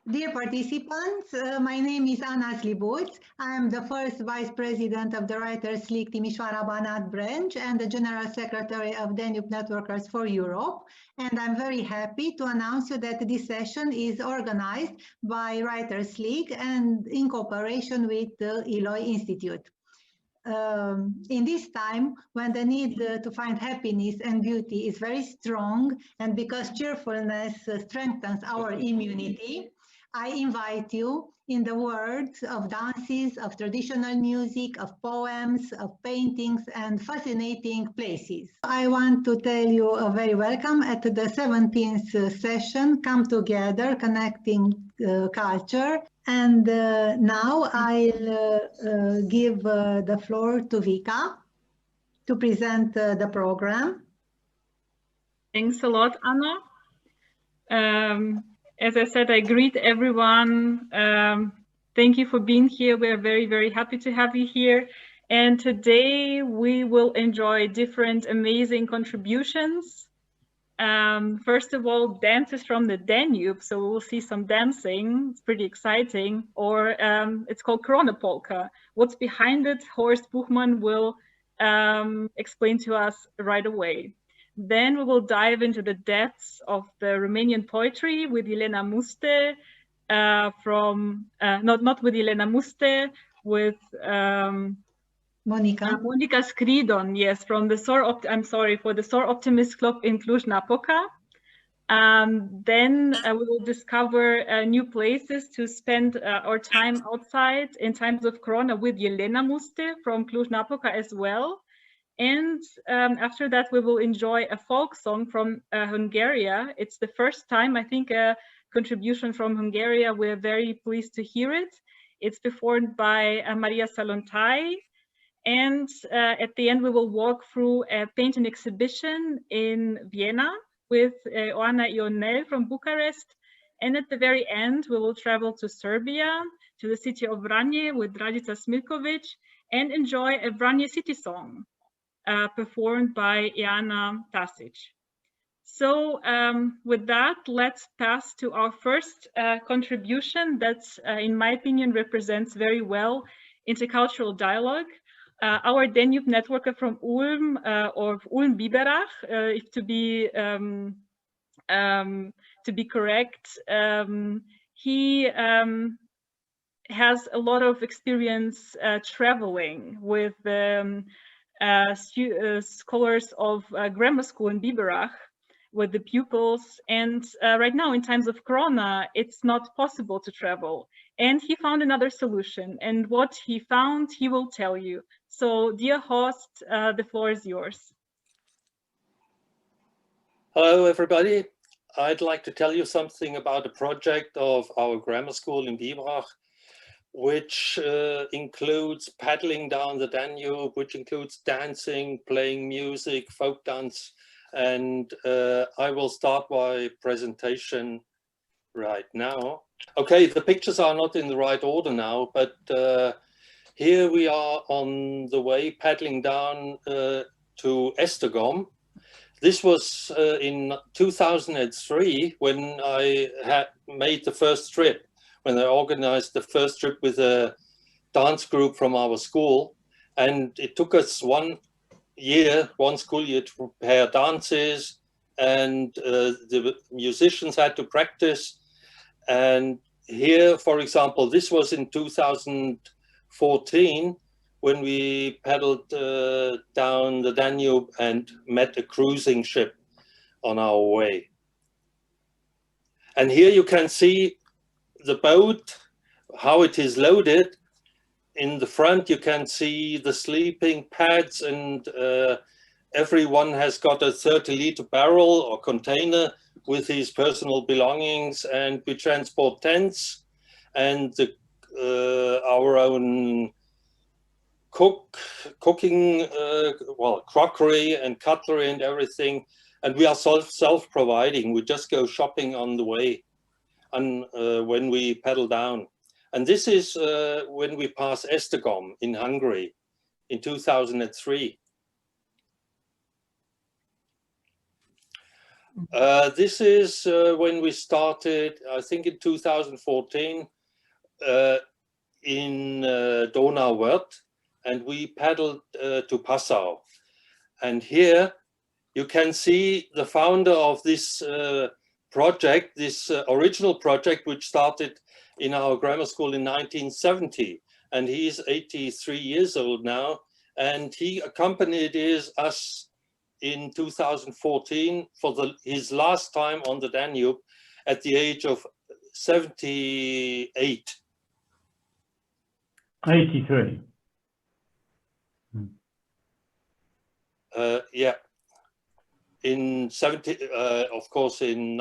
Dear participants, my name is Anna Slibuț. I am the first Vice President of the Writers League Timișoara Banat branch and the General Secretary of Danube Networkers for Europe. And I'm very happy to announce you that this session is organized by Writers League and in cooperation with the Eloy Institute. In this time when the need to find happiness and beauty is very strong, and because cheerfulness strengthens our immunity, I invite you in the words of dances, of traditional music, of poems, of paintings, and fascinating places. I want to tell you a very welcome at the 17th session, Come Together, Connecting Culture. And now I'll give the floor to Vika to present the program. Thanks a lot, Anna. As I said, I greet everyone. Thank you for being here. We're very, very happy to have you here. And today we will enjoy different amazing contributions. First of all, dances from the Danube. So we'll see some dancing. It's pretty exciting. Or it's called Corona Polka. What's behind it, Horst Buchmann will explain to us right away. Then we will dive into the depths of the Romanian poetry with Elena Muste not with Elena Muste, with Monica Skridon, yes, from the for the Soar Optimist Club in Cluj-Napoca. Then we will discover new places to spend our time outside in times of Corona with Elena Muste from Cluj-Napoca as well. And after that, we will enjoy a folk song from Hungary. It's the first time, I think, a contribution from Hungary. We're very pleased to hear it. It's performed by Maria Salontai. And at the end, we will walk through a painting exhibition in Vienna with Oana Ionel from Bucharest. And at the very end, we will travel to Serbia, to the city of Vranje with Radica Smilkovic, and enjoy a Vranje city song. Performed by Iana Tasic. So with that, let's pass to our first contribution that, in my opinion, represents very well intercultural dialogue. Our Danube networker from Ulm, or Ulm-Biberach, if to be correct, he has a lot of experience traveling with scholars of grammar school in Biberach with the pupils, and right now in times of Corona it's not possible to travel, and he found another solution, and what he found he will tell you. So dear host, the floor is yours. Hello everybody, I'd like to tell you something about a project of our grammar school in Biberach, which includes paddling down the Danube, which includes dancing, playing music, folk dance. And I will start my presentation right now. Okay, the pictures are not in the right order now, but here we are on the way paddling down to Esztergom. This was in 2003 when I had made the first trip, when I organized the first trip with a dance group from our school. And it took us one school year to prepare dances, and the musicians had to practice. And here, for example, this was in 2014 when we paddled down the Danube and met a cruising ship on our way. And here you can see the boat, how it is loaded. In the front you can see the sleeping pads, and everyone has got a 30-liter barrel or container with his personal belongings, and we transport tents and our own cooking, crockery and cutlery and everything, and we are self-providing. We just go shopping on the way and when we paddle down. And this is when we pass Esztergom in Hungary in 2003. This is when we started, I think in 2014, in Donauwörth, and we paddled to Passau. And here you can see the founder of this project, this original project, which started in our grammar school in 1970. And he's 83 years old now. And he accompanied us in 2014 for his last time on the Danube at the age of 78. 83. Yeah. In of course, in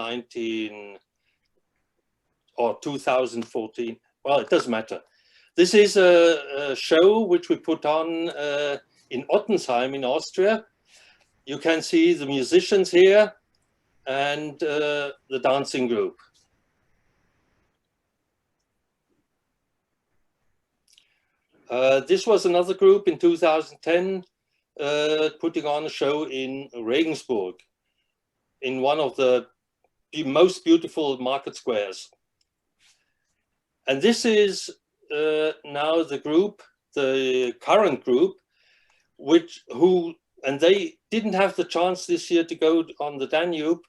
2014. Well, it doesn't matter. This is a show which we put on in Ottensheim in Austria. You can see the musicians here and the dancing group. This was another group in 2010 putting on a show in Regensburg, in one of the most beautiful market squares. And this is now the group, the current group, and they didn't have the chance this year to go on the Danube,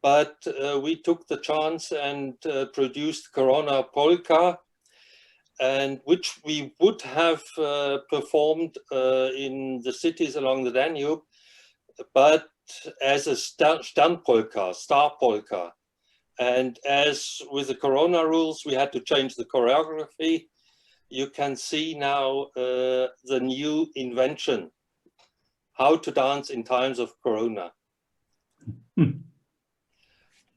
but we took the chance and produced Corona Polka, and which we would have performed in the cities along the Danube, but as a Sternpolka, star polka. And as with the Corona rules, we had to change the choreography. You can see now the new invention, how to dance in times of Corona.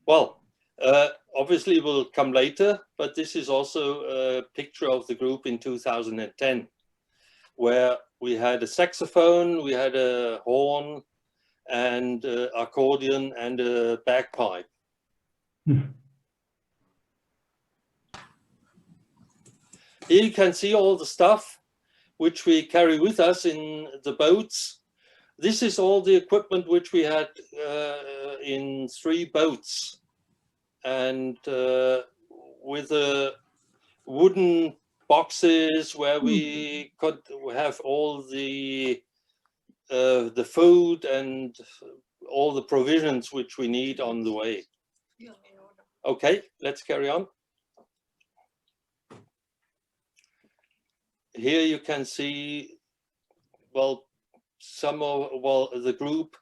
Well, obviously it will come later, but this is also a picture of the group in 2010, where we had a saxophone, we had a horn, and accordion, and a bagpipe. Here you can see all the stuff which we carry with us in the boats. This is all the equipment which we had in 3 boats, and with wooden boxes where we could have all the food and all the provisions which we need on the way. Okay, let's carry on. Here you can see, well, the group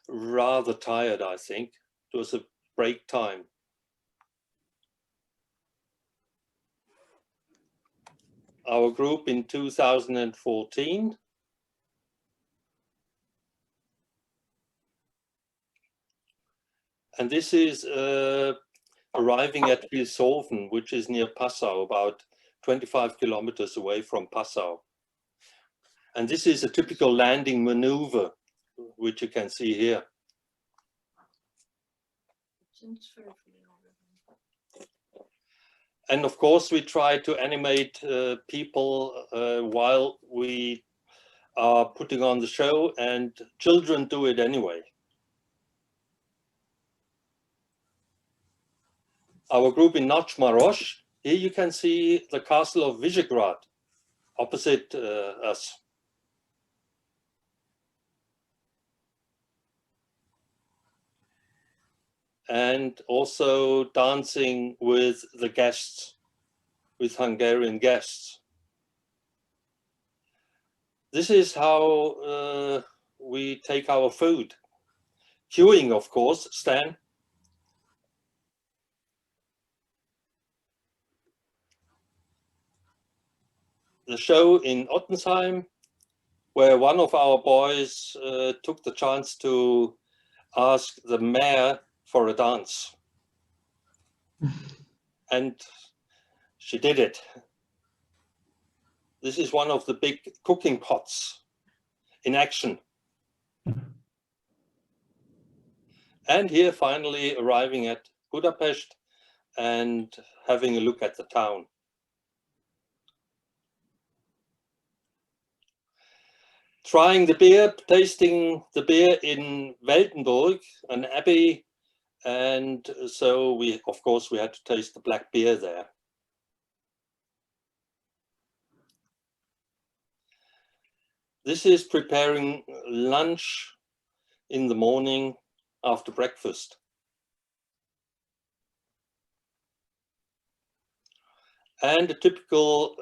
rather tired, I think. It was a break time. Our group in 2014. And this is arriving at Vilshofen, which is near Passau, about 25 kilometers away from Passau. And this is a typical landing maneuver, which you can see here. And of course, we try to animate people while we are putting on the show, and children do it anyway. Our group in Nachmaroš, here you can see the castle of Visegrad opposite us. And also dancing with the guests, with Hungarian guests. This is how we take our food. Queuing, of course, Stan. The show in Ottensheim, where one of our boys took the chance to ask the mayor for a dance. And she did it. This is one of the big cooking pots in action. And here finally arriving at Budapest and having a look at the town. Trying the beer, tasting the beer in Weltenburg, an abbey And so of course, we had to taste the black beer there. This is preparing lunch in the morning after breakfast. And a typical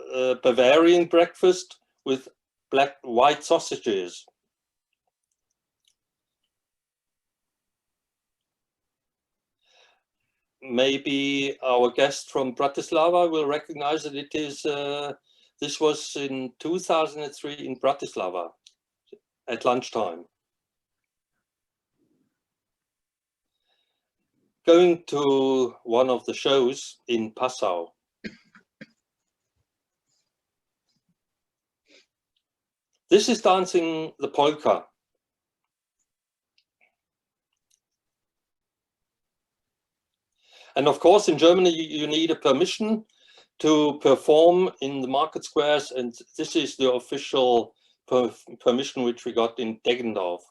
Bavarian breakfast with white sausages. Maybe our guest from Bratislava will recognize that it is, this was in 2003 in Bratislava at lunchtime. Going to one of the shows in Passau. This is dancing the polka. And of course, in Germany, you need a permission to perform in the market squares. And this is the official permission which we got in Deggendorf.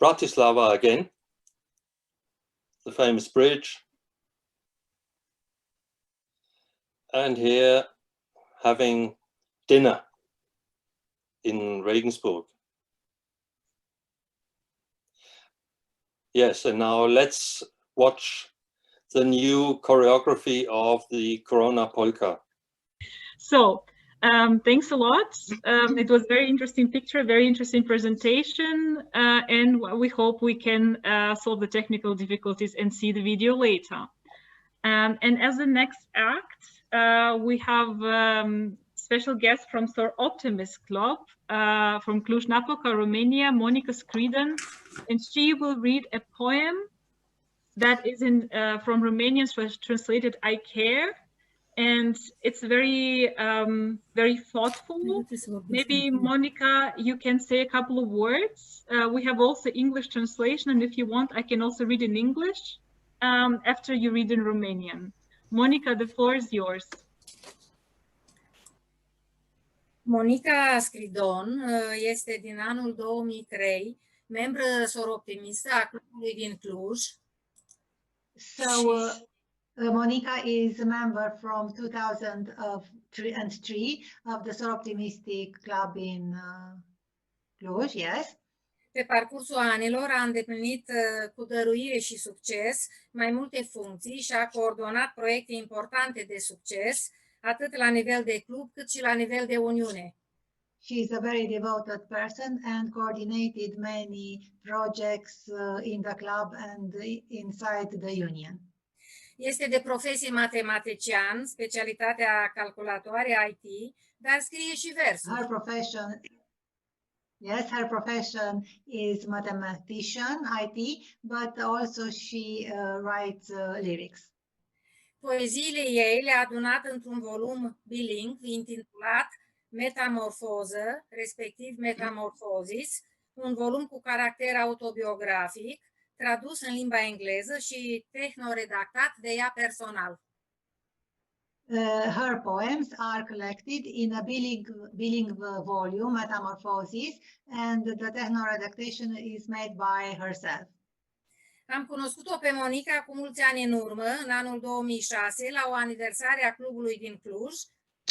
Bratislava again, the famous bridge. And here having dinner in Regensburg. Yes, and now let's watch the new choreography of the Corona polka. So, thanks a lot. It was very interesting picture, very interesting presentation, and we hope we can solve the technical difficulties and see the video later. And as the next act, we have special guest from Sir Optimist Club from Cluj-Napoca, Romania, Monica Scriden, and she will read a poem that is from Romanian translated I Care, and it's very very thoughtful. Maybe Monica, you can say a couple of words. We have also English translation, and if you want, I can also read in English after you read in Romanian. Monica, the floor is yours. Monica Scriden este din anul 2003, membră soroptimistă a clubului din Cluj. So Monica is a member from 2003 of the Soroptimistic Club in Cluj, yes. Pe parcursul anilor a îndeplinit cu dăruire și succes mai multe funcții și a coordonat proiecte importante de succes, atât la nivel de club cât și la nivel de Uniune. She is a very devoted person and coordinated many projects in the club and inside the Union. Este de profesie matematician, specialitatea calculatoare IT, dar scrie și versuri. Her profession is mathematician, IT, but also she writes lyrics. Poeziile ei le-a adunat într-un volum bilingv intitulat Metamorfoză, respectiv Metamorphosis, un volum cu caracter autobiografic, tradus în limba engleză și tehnoredactat de ea personal. Her poems are collected in a bilingual volume, Metamorphosis, and the technoredactation is made by herself. Am cunoscut-o pe Monica cu mulți ani în urmă, în anul 2006, la o aniversare a clubului din Cluj,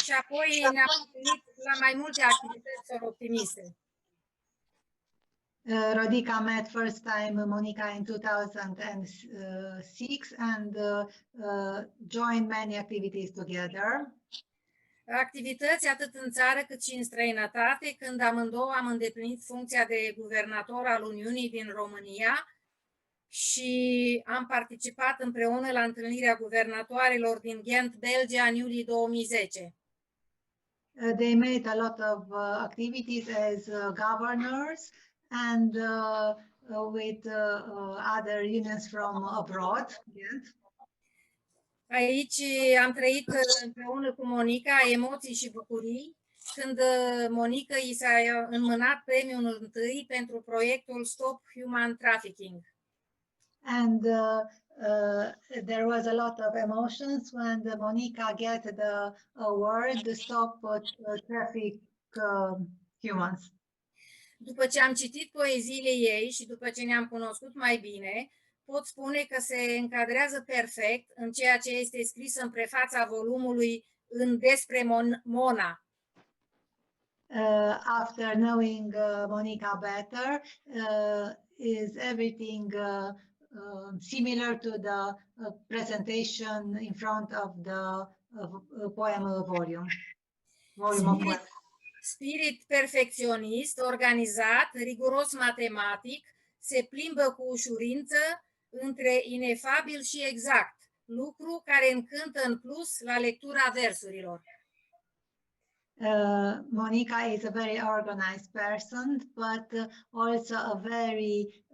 și apoi ne-am întâlnit la mai multe activități soroptimiste. Rodica met first time Monica in 2006 and joined many activities together. Activități atât în țară cât și în străinătate, când amândouă am îndeplinit funcția de guvernator al Uniunii din România și am participat împreună la întâlnirea guvernatoarelor din Ghent, Belgia, în iulie 2010. They made a lot of activities as governors and with other unions from abroad. Yes. Aici am trăit împreună cu Monica emoții și bucurii când Monica i s-a înmânat premiul întâi pentru proiectul Stop Human Trafficking. And there was a lot of emotions when Monica get the award Stop Traffic Humans. După ce am citit poeziile ei și după ce ne-am cunoscut mai bine, pot spune că se încadrează perfect în ceea ce este scris în prefața volumului despre Mona. After knowing Monica better, is everything similar to the presentation in front of the poem volume of poem. Spirit perfecționist, organizat, riguros matematic, se plimbă cu ușurință între inefabil și exact, lucru care încântă în plus la lectura versurilor. Monica is a very organized person, but also a very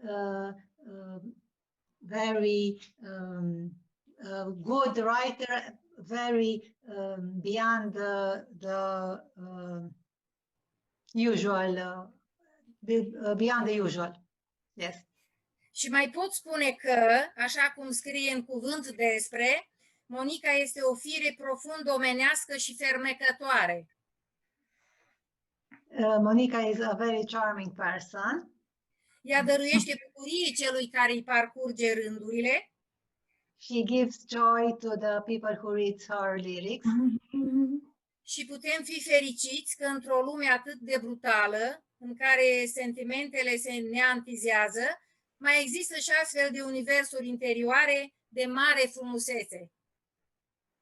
good writer, very beyond the usual, beyond the usual. Yes. Și mai pot spune că, așa cum scrie în cuvânt despre, Monica este o fire profund omenească și fermecătoare. Monica is a very charming person. Ea dăruiește bucurie celui care îi parcurge rândurile. She gives joy to the people who read her lyrics. Și putem fi fericiți că într-o lume atât de brutală, în care sentimentele se neantizează, mai există și astfel de universuri interioare de mare frumusețe.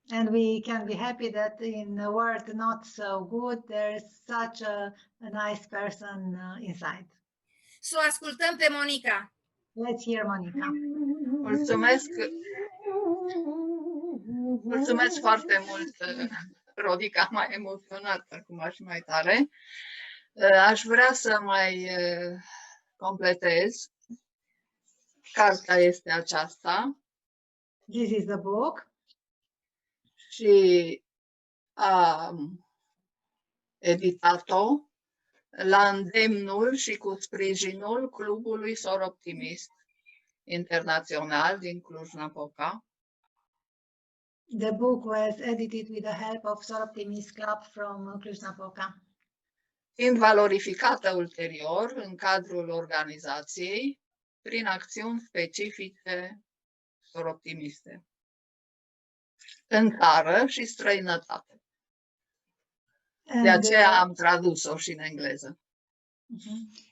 And we can be happy that in a world not so good, there's such a nice person inside. Să o ascultăm pe Monica. Let's hear Monica. Mulțumesc! Mulțumesc foarte mult, Rodica, m-a emoționat acum și mai tare. Aș vrea să mai completez. Cartea este aceasta. This is the book. Și am editat-o la îndemnul și cu sprijinul Clubului Sor Optimist Internațional din Cluj-Napoca. The book was edited with the help of Sor Optimist Club from Cluj-Napoca. Fiind valorificată ulterior în cadrul organizației prin acțiuni specifice Sor Optimiste în țară și străinătate. De aceea am tradus-o și în engleză.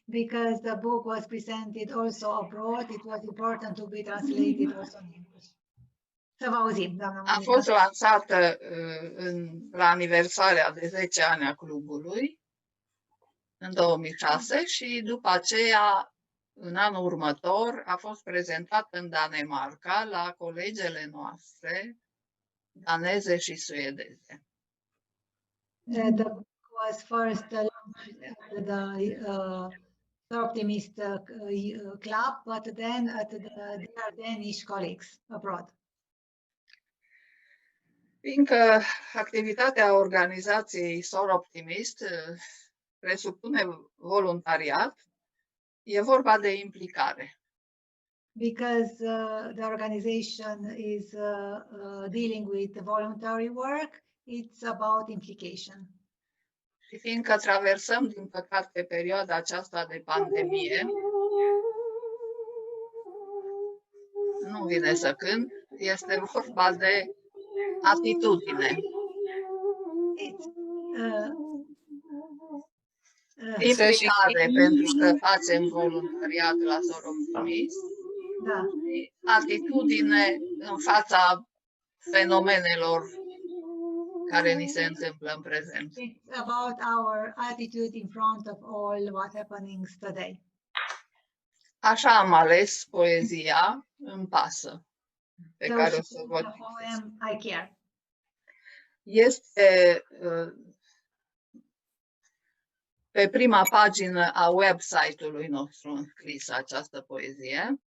Because the book was presented also abroad, it was important to be translated also in English. Să vă auzim, doamna Monica. A fost lansată la aniversarea de 10 ani a clubului în 2006 și după aceea, în anul următor, a fost prezentată în Danemarca la colegele noastre daneze și suedeze. The book was first launched at the Sor Optimist Club, but then at their Danish colleagues abroad. Fiindcă activitatea organizației Sor Optimist presupune voluntariat, e vorba de implicare. Because the organization is dealing with voluntary work, it's about implication. Și fiindcă traversăm, din păcate, perioada aceasta de pandemie, nu vine să cânt, este vorba de atitudine. Implicare, pentru că facem voluntariat la Sor Optimist. Da. Atitudine în fața fenomenelor care ni se întâmplă în prezent. It's about our attitude in front of all what happenings today. Așa am ales poezia Îmi pasă, pe So care o she să wrote vă the poem I Care. Este pe prima pagină a website-ului nostru înscris această poezie,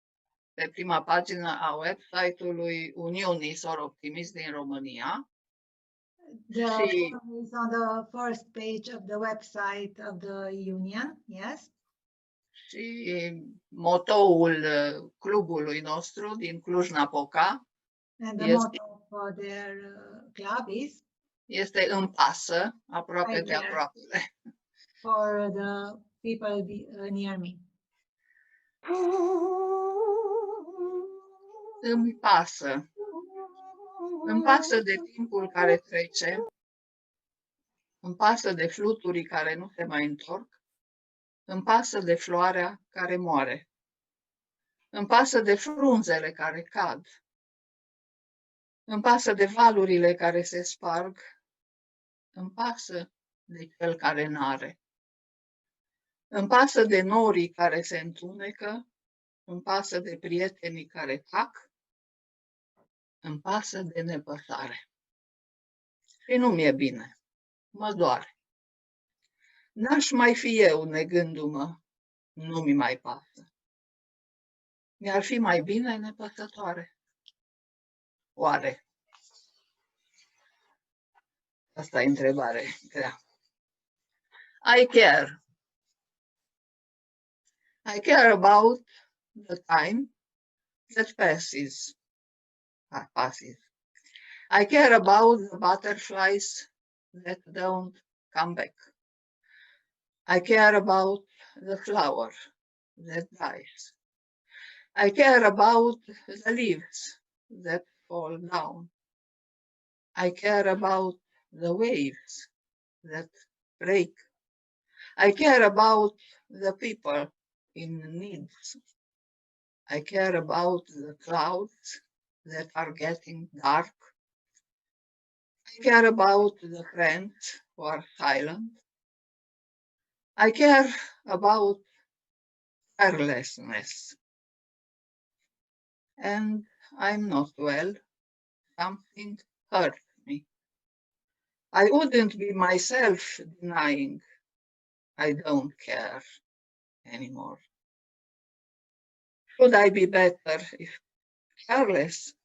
pe prima pagină a website-ului Uniunii Sor Optimist din România. The poem is on the first page of the website of the Union, yes. Și motoul clubului nostru din Cluj-Napoca And the motto for their club is este Îmi pasă, aproape I de care. aproape. for the people near me. Îmi pasă. Îmi pasă de timpul care trece. Îmi pasă de fluturii care nu se mai întorc. Îmi pasă de floarea care moare. Îmi pasă de frunzele care cad. Îmi pasă de valurile care se sparg. Îmi pasă de cel care n-are. Îmi pasă de norii care se întunecă. Îmi pasă de prietenii care tac. Îmi pasă de nepăsare. Și nu mi-e bine. Mă doare. N-aș mai fi eu negându-mă. Nu mi mai pasă. Mi-ar fi mai bine nepăsătoare. Oare? Asta e întrebare grea. I care. I care about the time that passes. I care about the butterflies that don't come back. I care about the flower that dies. I care about the leaves that fall down. I care about the waves that break. I care about the people in need. I care about the clouds that are getting dark. I care about the friends who are silent. I care about carelessness. And I'm not well. Something hurts me. I wouldn't be myself denying I don't care anymore. Should I be better if careless?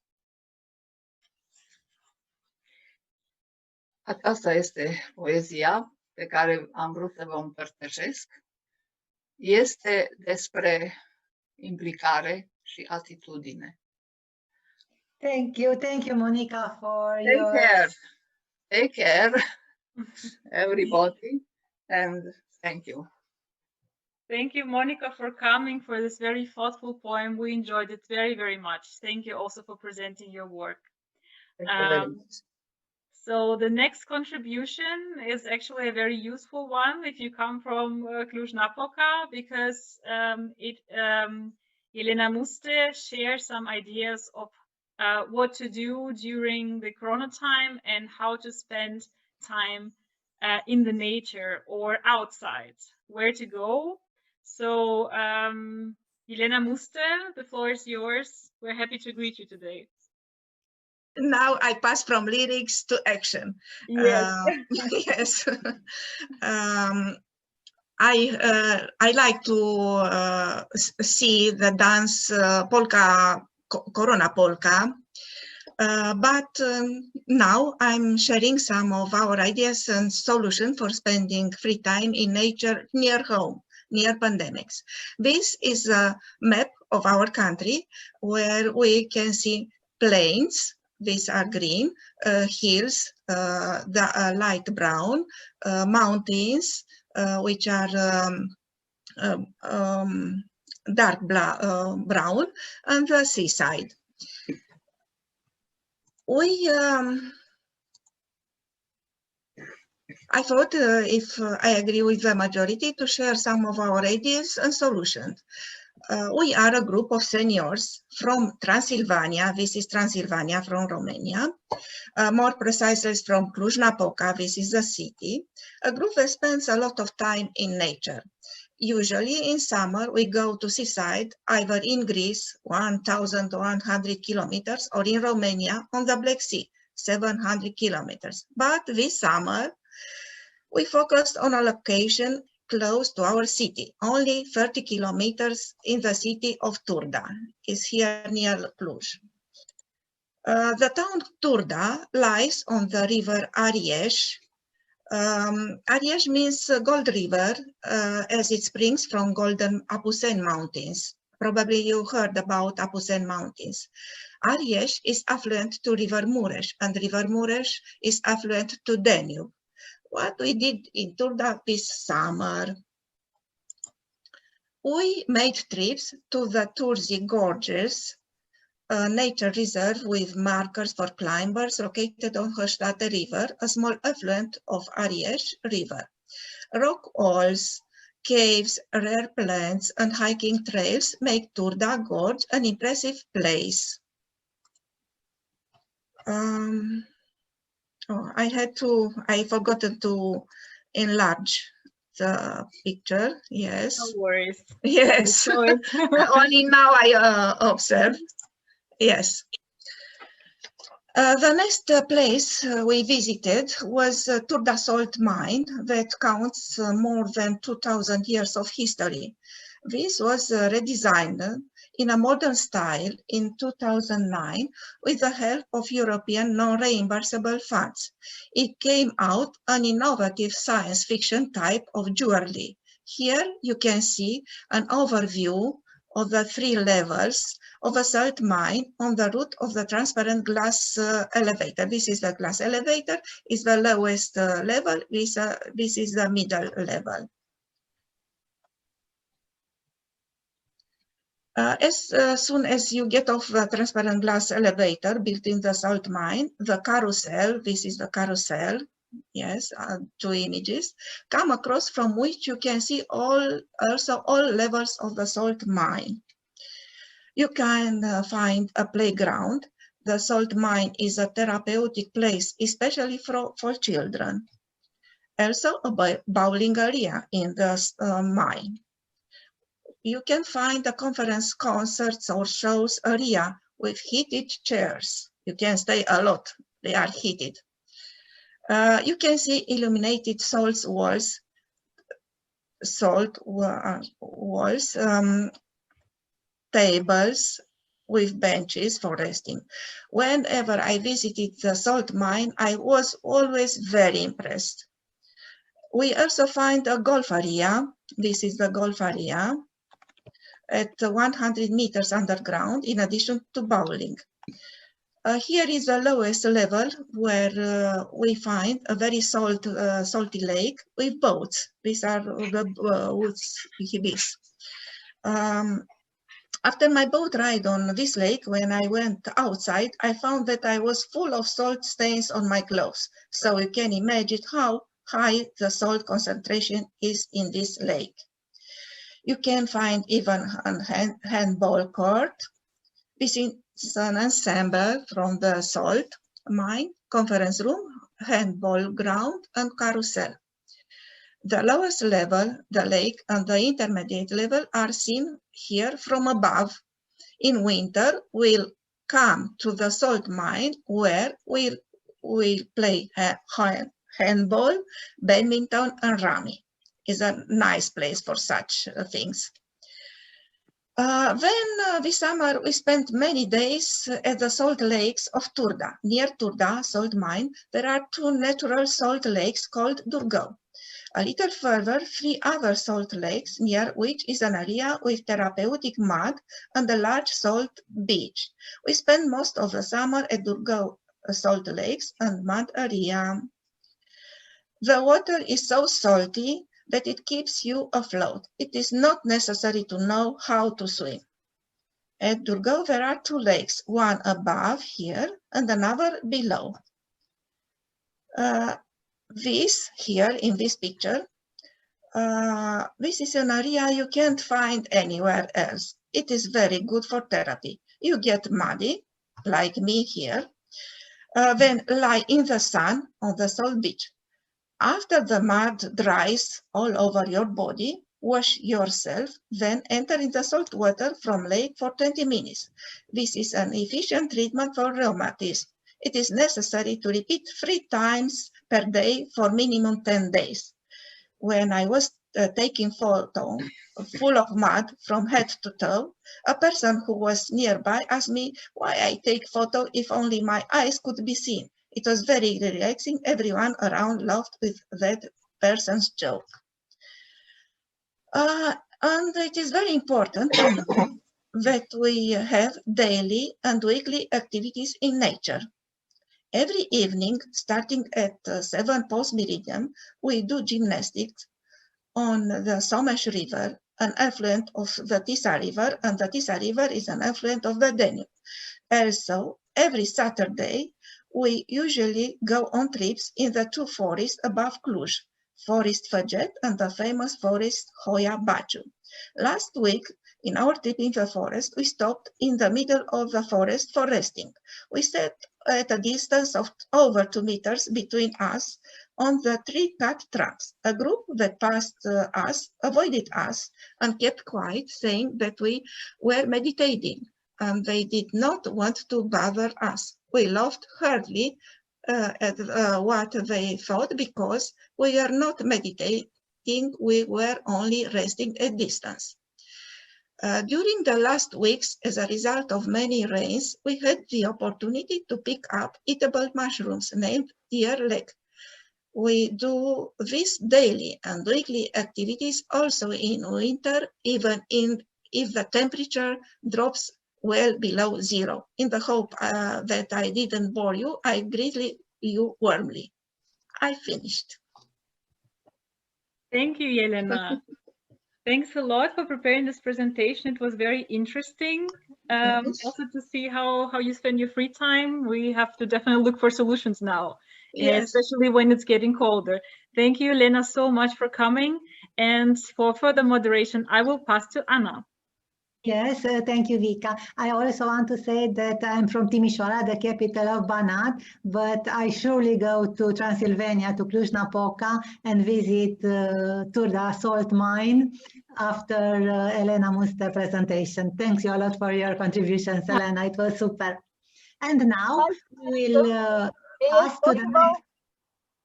Aceasta este poezia pe care am vrut să vă împărtășesc. Este despre implicare și atitudine. Thank you, Monica, for Take care, everybody, and thank you. Thank you, Monica, for coming for this very thoughtful poem. We enjoyed it very, very much. Thank you also for presenting your work. Thank you very much. So the next contribution is actually a very useful one if you come from Cluj-Napoca, because Elena Muste shares some ideas of what to do during the Corona time and how to spend time in the nature or outside, where to go. So Elena Muste, the floor is yours. We're happy to greet you today. Now I pass from lyrics to action. Yes. Yes. I like to see the dance polka, Corona polka, but now I'm sharing some of our ideas and solutions for spending free time in nature near home, near pandemics. This is a map of our country where we can see plains. These are green, hills, the light brown, mountains, which are dark brown, and the seaside. I thought, if I agree with the majority, to share some of our ideas and solutions. We are a group of seniors from Transylvania. This is Transylvania from Romania. More precisely from Cluj-Napoca. This is the city. A group that spends a lot of time in nature. Usually in summer, we go to seaside, either in Greece, 1,100 kilometers, or in Romania on the Black Sea, 700 kilometers. But this summer, we focused on a location close to our city, only 30 kilometers in the city of Turda, is here near Cluj. The town Turda lies on the river Arieș. Arieș means Gold River, as it springs from Golden Apuseni Mountains. Probably you heard about Apuseni Mountains. Arieș is affluent to River Mureș, and River Mureș is affluent to Danube. What we did in Turda this summer? We made trips to the Turzy Gorges, a nature reserve with markers for climbers located on Hăștate River, a small affluent of Arieș River. Rock walls, caves, rare plants, and hiking trails make Turda Gorge an impressive place. I forgot to enlarge the picture. Yes. No worries. Yes. Only now I observe. Yes. The next place we visited was Turda Salt Mine that counts more than 2,000 years of history. This was redesigned in a modern style in 2009 with the help of European non-reimbursable funds. It came out an innovative science fiction type of jewelry. Here you can see an overview of the 3 levels of a salt mine on the route of the transparent glass elevator. This is the glass elevator, is the lowest level, this is the middle level. As soon as you get off the transparent glass elevator built in the salt mine, the carousel, this is the carousel, yes, 2 images, come across from which you can see also all levels of the salt mine. You can find a playground. The salt mine is a therapeutic place, especially for children. Also a bowling area in the mine. You can find a conference, concerts, or shows area with heated chairs. You can stay a lot, they are heated. You can see illuminated salt walls, tables with benches for resting. Whenever I visited the salt mine, I was always very impressed. We also find a golf area. This is the golf area at 100 meters underground, in addition to bowling. Here is the lowest level where we find a very salty lake with boats. These are the woods hibis. After my boat ride on this lake, when I went outside, I found that I was full of salt stains on my clothes. So you can imagine how high the salt concentration is in this lake. You can find even a handball court. This is an ensemble from the salt mine, conference room, handball ground, and carousel. The lowest level, the lake, and the intermediate level are seen here from above. In winter, we'll come to the salt mine where we'll play handball, badminton, and rummy. It's a nice place for such things. This summer, we spent many days at the salt lakes of Turda. Near Turda salt mine, there are 2 natural salt lakes called Durgău. A little further, 3 other salt lakes, near which is an area with therapeutic mud and a large salt beach. We spend most of the summer at Durgău salt lakes and mud area. The water is so salty that it keeps you afloat. It is not necessary to know how to swim. At Durgău, there are 2 lakes, one above here and another below. This here in this picture, this is an area you can't find anywhere else. It is very good for therapy. You get muddy, like me here, then lie in the sun on the salt beach. After the mud dries all over your body, wash yourself, then enter in the salt water from lake for 20 minutes. This is an efficient treatment for rheumatism. It is necessary to repeat 3 times per day for minimum 10 days. When I was taking photo full of mud from head to toe, a person who was nearby asked me why I take photo if only my eyes could be seen. It was very relaxing. Everyone around laughed with that person's joke. And it is very important to know that we have daily and weekly activities in nature. Every evening, starting at 7 post-meridian, we do gymnastics on the Someș River an affluent of the Tisa River, and the Tisa River is an affluent of the Danube. Also, every Saturday, we usually go on trips in the two forests above Cluj, Forest Făget and the famous forest Hoia Baciu. Last week, in our trip in the forest, we stopped in the middle of the forest for resting. We sat at a distance of over 2 meters between us on the three cut trunks. A group that passed us avoided us and kept quiet, saying that we were meditating, and they did not want to bother us. We laughed heartily at what they thought, because we are not meditating, we were only resting at distance. During the last weeks, as a result of many rains, we had the opportunity to pick up eatable mushrooms named deer leg. We do this daily and weekly activities also in winter, even if the temperature drops well below zero. In the hope that I didn't bore you, I greet you warmly. I finished. Thank you, Yelena. Thanks a lot for preparing this presentation. It was very interesting. Yes. Also to see how you spend your free time. We have to definitely look for solutions now, Yes. especially when it's getting colder. Thank you, Yelena, so much for coming. And for further moderation, I will pass to Anna. Yes, thank you, Vika. I also want to say that I'm from Timișoara, the capital of Banat, but I surely go to Transylvania, to Cluj-Napoca, and visit to the salt mine after Elena Muste's presentation. Thanks you a lot for your contributions, Elena. It was super. And now we will pass to the next.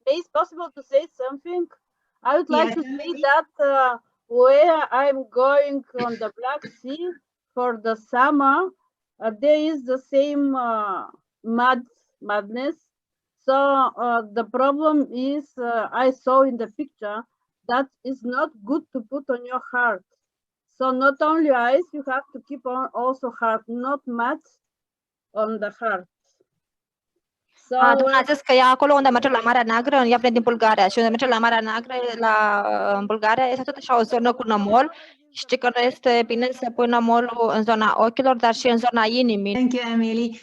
Is possible to say something? I would like to say Emily? that where I'm going on the Black Sea for the summer, there is the same madness. So the problem is, I saw in the picture, that is not good to put on your heart. So not only eyes, you have to keep on also heart, not mad on the heart. Doamna a zis că ea acolo unde merge la Marea Neagră, ea vine din Bulgaria și unde merge la Marea Neagră, în Bulgaria, este tot așa o zonă cu nămol. Știi că nu este bine să pui nămolul în zona ochilor, dar și în zona inimii. Thank you, Emily,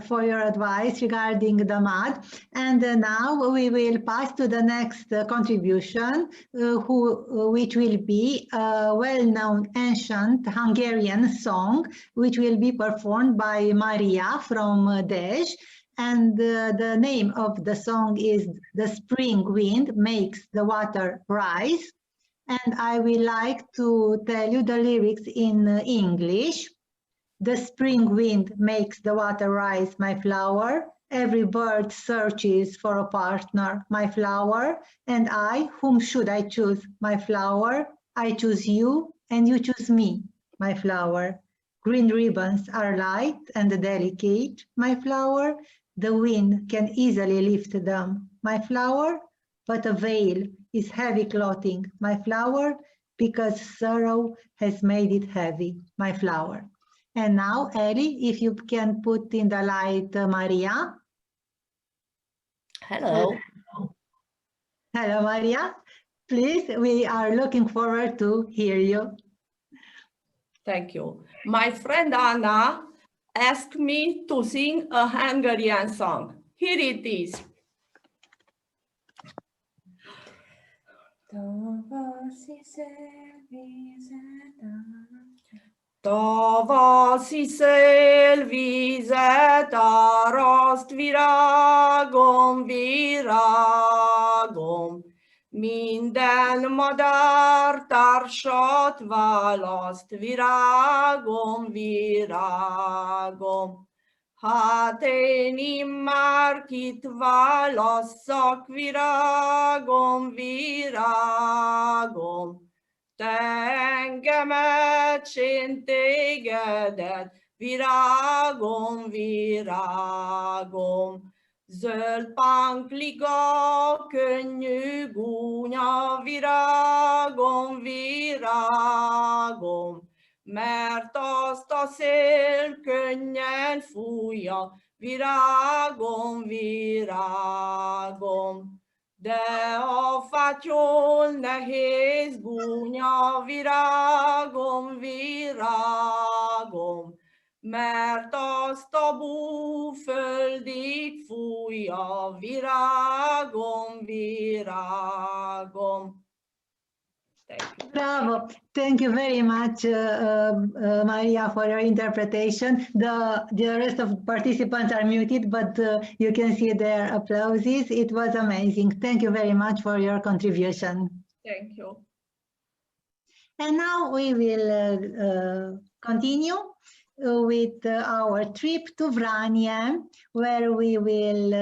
for your advice regarding the mud. And now we will pass to the next contribution, which will be a well-known ancient Hungarian song, which will be performed by Maria from Dej. And the name of the song is "The Spring Wind Makes the Water Rise." And I will like to tell you the lyrics in English. The spring wind makes the water rise, my flower. Every bird searches for a partner, my flower. And I, whom should I choose, my flower? I choose you, and you choose me, my flower. Green ribbons are light and delicate, my flower. The wind can easily lift them, my flower. But a veil is heavy clothing, my flower, because sorrow has made it heavy, my flower. And now, Ellie, if you can put in the light Maria. Hello. Hello, Maria. Please, we are looking forward to hear you. Thank you. My friend Anna asked me to sing a Hungarian song. Here it is. Tavaszi szélvizet áraszt virágom, virágom, minden madár társat választ, virágom, virágom. Hát én immár kit válasszak, virágom, virágom. Te engemet, s én tégedet, virágom, virágom. Zöld pánkliga, könnyű gúnya, virágom, virágom. Mert azt a szél könnyen fújja, virágom, virágom. de a fátyol nehéz gúnya virágom, virágom, mert azt a búföldig fújja, virágom, virágom. Bravo. Thank you very much, Maria, for your interpretation. The rest of participants are muted, but you can see their applauses. It was amazing. Thank you very much for your contribution. Thank you. And now we will continue with our trip to Vranje, where we will,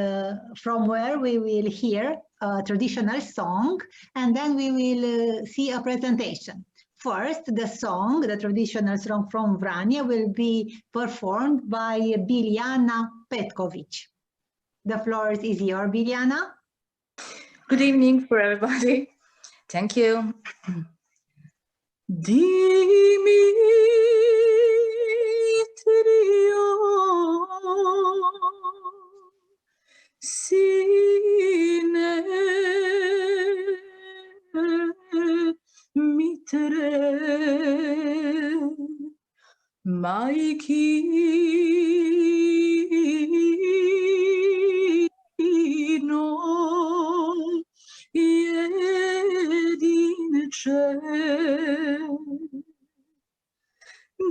from where we will hear a traditional song, and then we will see a presentation. First, the song, the traditional song from Vranje, will be performed by Biljana Petković. The floor is yours, Biljana. Good evening for everybody. Thank you. Sine mitre maikino jedinče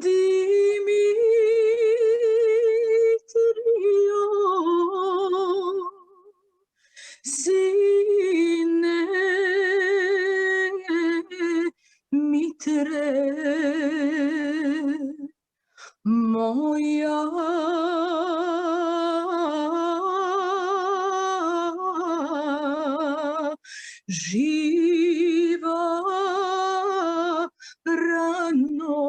Dimitrio sine mitre moja živa rano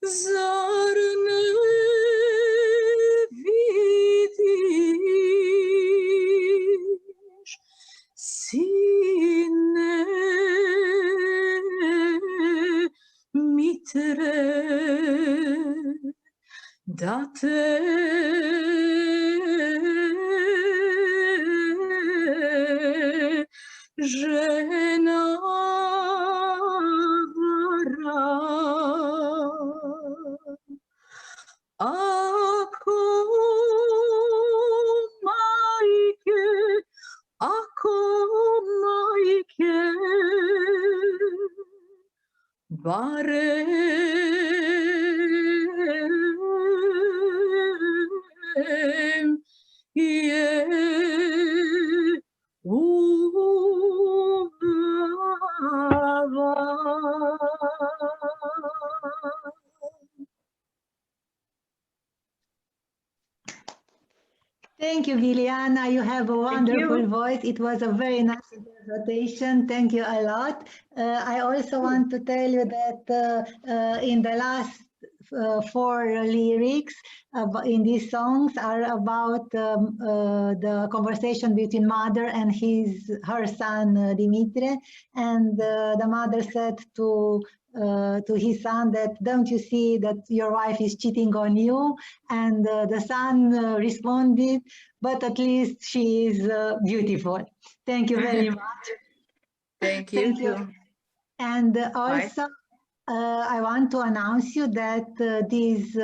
zar ne vidiš sine mitre da te žena vara. Ako majke, barem je ubava. Thank you, Biljana. You have a wonderful voice. It was a very nice interpretation. Thank you a lot. I also want to tell you that in the last 4 lyrics in these songs are about the conversation between mother and her son Dimitri, and the mother said to his son that, don't you see that your wife is cheating on you? And the son responded, but at least she is beautiful. Thank you very much. Thank you too. And also I want to announce you that this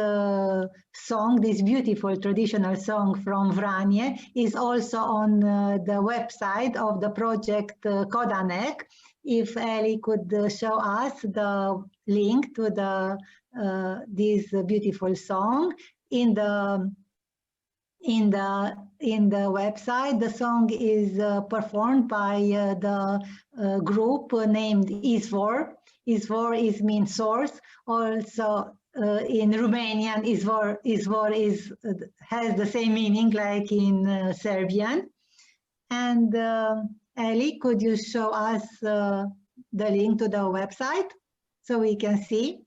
song, this beautiful traditional song from Vranje, is also on the website of the project Kodanek. If Eli could show us the link to this beautiful song in the website. The song is performed by the group named Izvor. Izvor means source. Also in Romanian, Izvor has the same meaning like in Serbian. And Eli, could you show us the link to the website so we can see?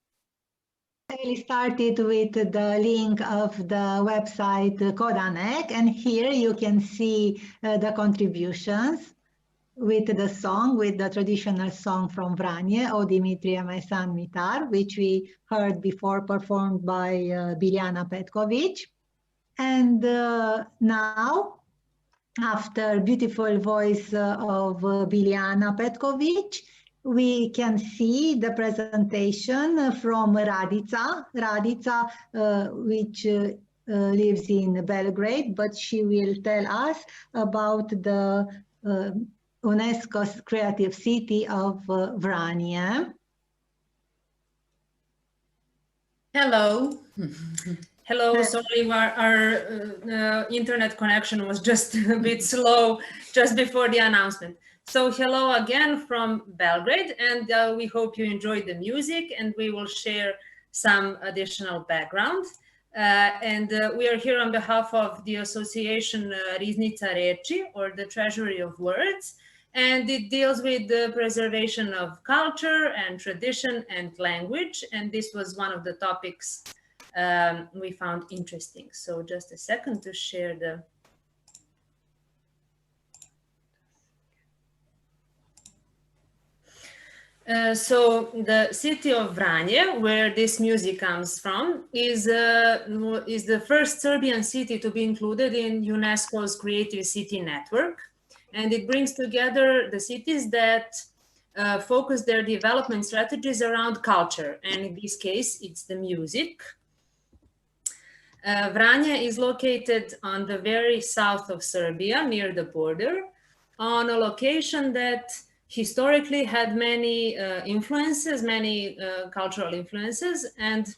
Eli started with the link of the website Kodanek, and here you can see the contributions with the song, with the traditional song from Vranje, O Dimitrie, my son Mitar, which we heard before performed by Biljana Petković. And now after beautiful voice of Biljana Petkovic, we can see the presentation from Radica. Radica, which lives in Belgrade, but she will tell us about the UNESCO's creative city of Vranje. Hello. Hello, sorry, our internet connection was just a bit slow just before the announcement. So hello again from Belgrade, and we hope you enjoyed the music, and we will share some additional background. We are here on behalf of the association Riznica Reči, or the Treasury of Words, and it deals with the preservation of culture and tradition and language, and this was one of the topics we found interesting. So just a second to share the so the city of Vranje, where this music comes from, is the first Serbian city to be included in UNESCO's Creative City Network, and it brings together the cities that focus their development strategies around culture, and in this case it's the music. Vranje is located on the very south of Serbia, near the border, on a location that historically had many influences, many cultural influences, and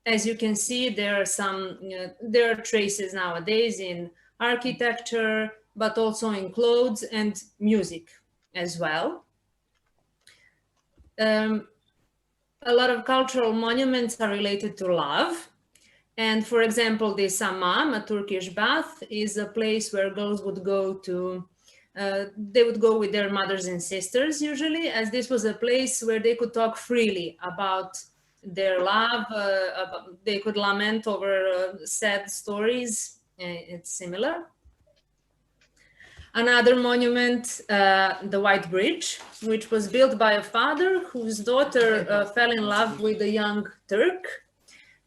as you can see, there are traces nowadays in architecture, but also in clothes and music as well. A lot of cultural monuments are related to love. And for example, the Hammam, a Turkish bath, is a place where girls would go to, they would go with their mothers and sisters usually, as this was a place where they could talk freely about their love, they could lament over sad stories, it's similar. Another monument, the White Bridge, which was built by a father whose daughter fell in love with a young Turk.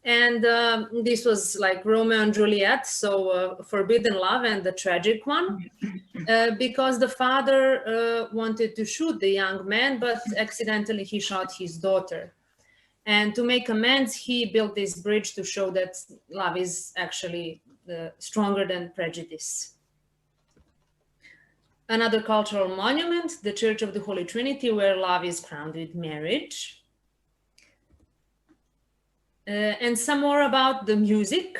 And this was like Romeo and Juliet, so forbidden love and the tragic one, because the father wanted to shoot the young man, but accidentally he shot his daughter. And to make amends, he built this bridge to show that love is actually stronger than prejudice. Another cultural monument, the Church of the Holy Trinity, where love is crowned with marriage. And some more about the music.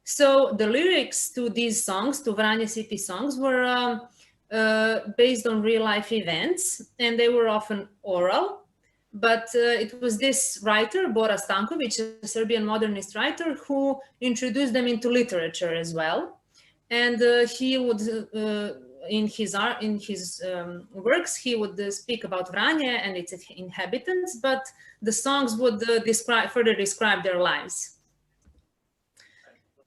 So the lyrics to these songs, to Vranje city songs, were based on real life events, and they were often oral. But it was this writer, Bora Stankovic, a Serbian modernist writer, who introduced them into literature as well. And he would, in his works, he would speak about Vranje and its inhabitants, but the songs would further describe their lives.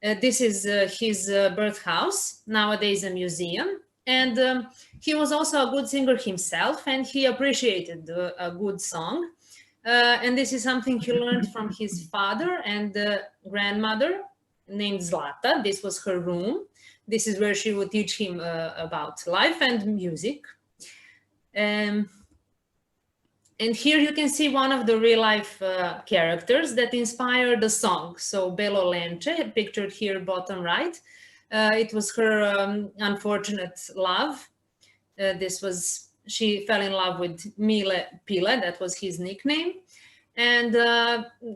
This is his birth house, nowadays a museum. And he was also a good singer himself, and he appreciated a good song. And this is something he learned from his father and grandmother named Zlata. This was her room. This is where she would teach him about life and music. And here you can see one of the real life characters that inspired the song. So Belo Lenche, pictured here bottom right. It was her unfortunate love. She fell in love with Mile Pile, that was his nickname. And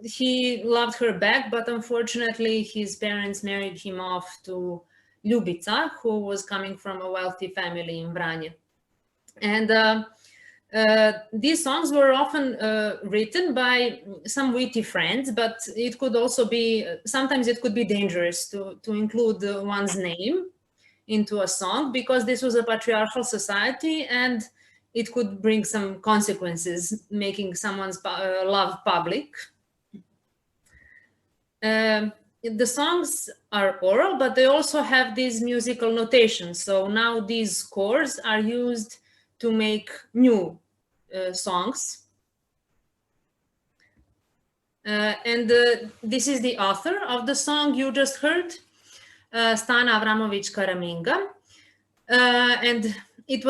he loved her back, but unfortunately his parents married him off to Ljubica, who was coming from a wealthy family in Vranje. And these songs were often written by some witty friends, but it could also be, sometimes it could be dangerous to include one's name into a song, because this was a patriarchal society and it could bring some consequences, making someone's love public. The songs are oral, but they also have these musical notations. So now these scores are used to make new songs. This is the author of the song you just heard, Stana Avramovic Karaminga. and it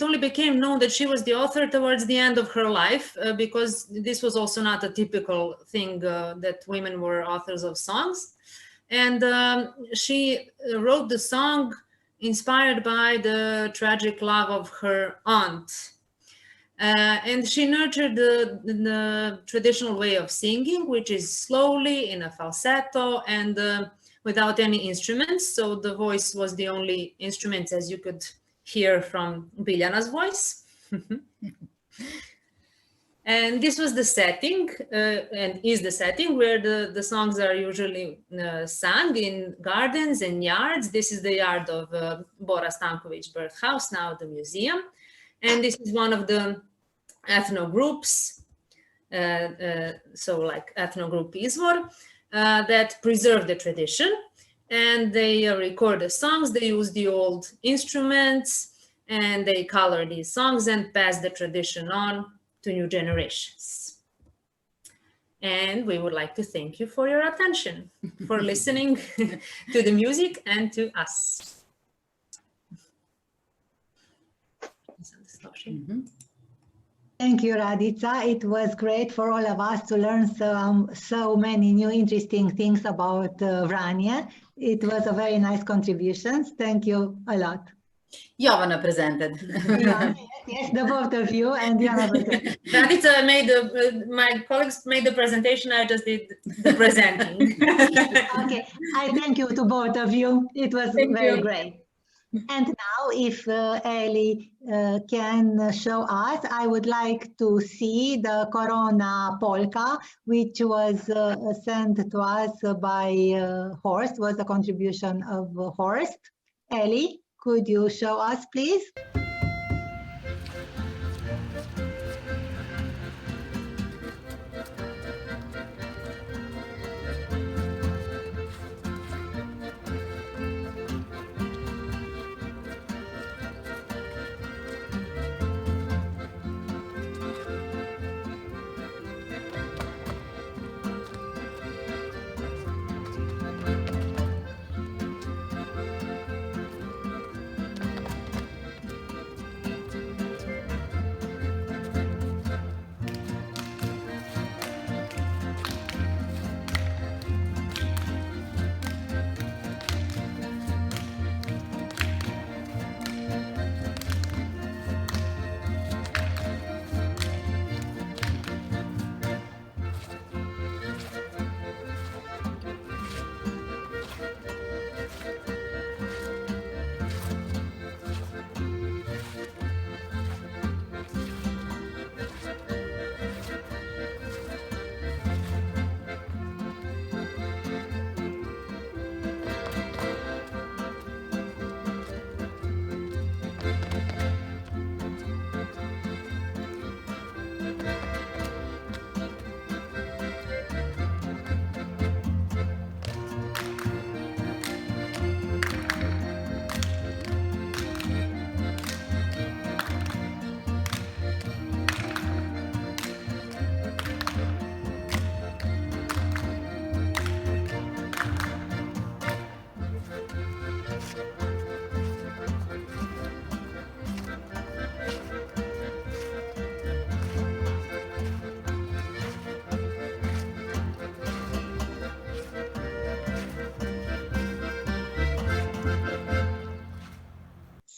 only became known that she was the author towards the end of her life, because this was also not a typical thing that women were authors of songs. And she wrote the song inspired by the tragic love of her aunt. And she nurtured the traditional way of singing, which is slowly in a falsetto and without any instruments. So the voice was the only instrument, as you could hear from Biljana's voice. And this was the setting, and is the setting where the songs are usually sung in gardens and yards. This is the yard of Bora Stanković birth house, now the museum. And this is one of the ethno groups, so like ethno group Izvor, that preserve the tradition. And they record the songs, they use the old instruments, and they color these songs and pass the tradition on to new generations. And we would like to thank you for your attention, for listening to the music and to us. Thank you, Radica. It was great for all of us to learn so many new interesting things about Vranje. It was a very nice contribution. Thank you a lot. Jovana presented. Yes, the both of you and Jana presented. Radica made my colleagues made the presentation, I just did the presenting. Okay, I thank you to both of you. It was very great. And now, if Eli can show us, I would like to see the Corona polka, which was sent to us by Horst, was a contribution of Horst. Eli, could you show us, please?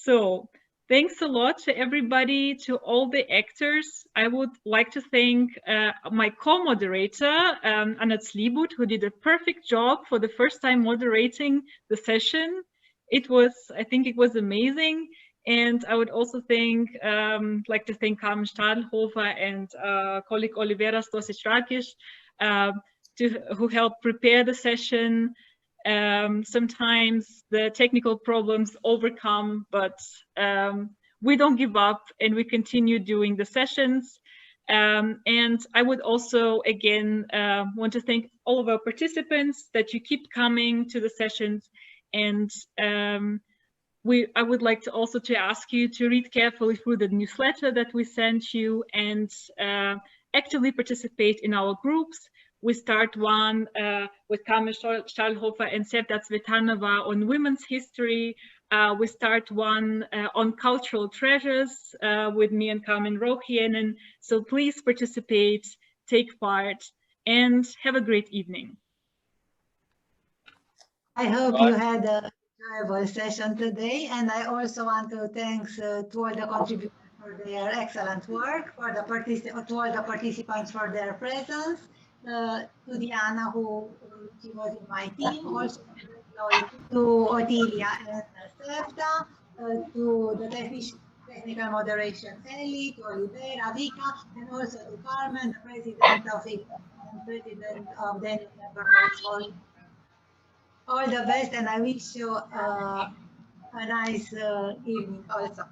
So thanks a lot to everybody, to all the actors. I would like to thank my co-moderator, Anna Slibut, who did a perfect job for the first time moderating the session. I think it was amazing. And I would also like to thank Carmen Stadelhofer and colleague Olivera Stosic-Rakic, who helped prepare the session. Sometimes the technical problems overcome, but we don't give up and we continue doing the sessions. And I would also, again, want to thank all of our participants that you keep coming to the sessions. And I would like to also ask you to read carefully through the newsletter that we sent you and actively participate in our groups. We start one with Carmen Stadelhofer and Sevda Tsvetanova on women's history. We start one on cultural treasures with me and Carmen Rohienen. So please participate, take part, and have a great evening. I hope you had an enjoyable session today, and I also want to thank to all the contributors for their excellent work, for the to all the participants for their presence, to Diana, who she was in my team, also to Otilia and Sefta, to the technical moderation Ellie, to Oliveira, Vika, and also to Carmen, the president of IPA and president of Danube Networkers. All the best, and I wish you a nice evening also.